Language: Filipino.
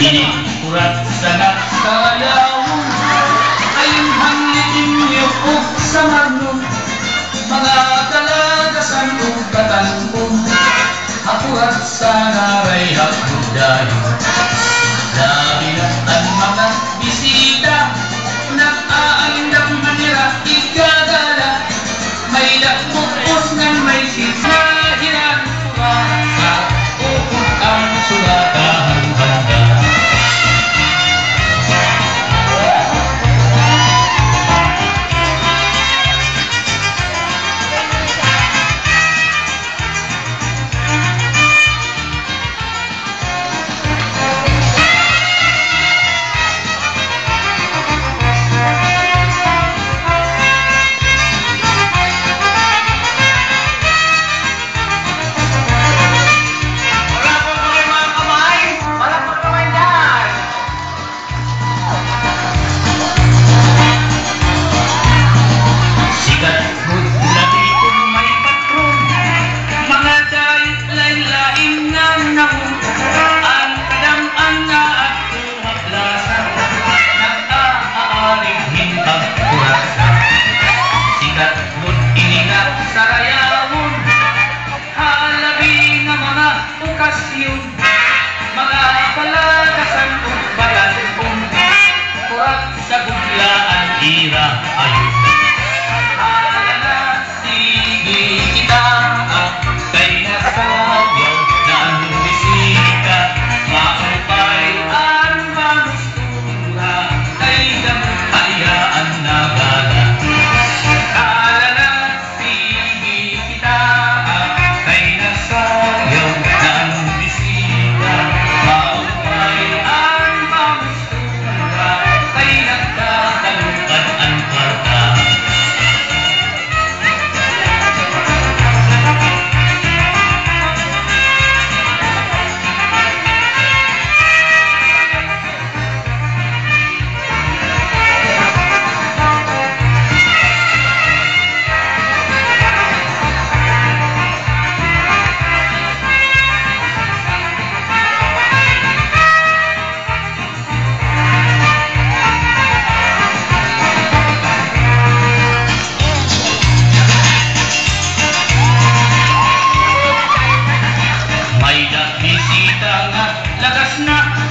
Inikurat sa nakayaw ayun hanglitin niyo o sa marno mga kalagasan o katanong akurat sa naray hakudayo labi na ang mga bisita nag-aandang manira ikagala may dakmukos ng may sinahiran sa ukot ang sulatahang handa. Mga palagasan o bayan kurat sa buglaan ira ayun alala sige kita kay nasayaw na ang bisita maupay ang manustura kay damot hayaan na gala alala sige kita kay nasayaw na ang bisita maupay ang manustura kay nagtatalukan ang kwarta. May bisita nga lagas na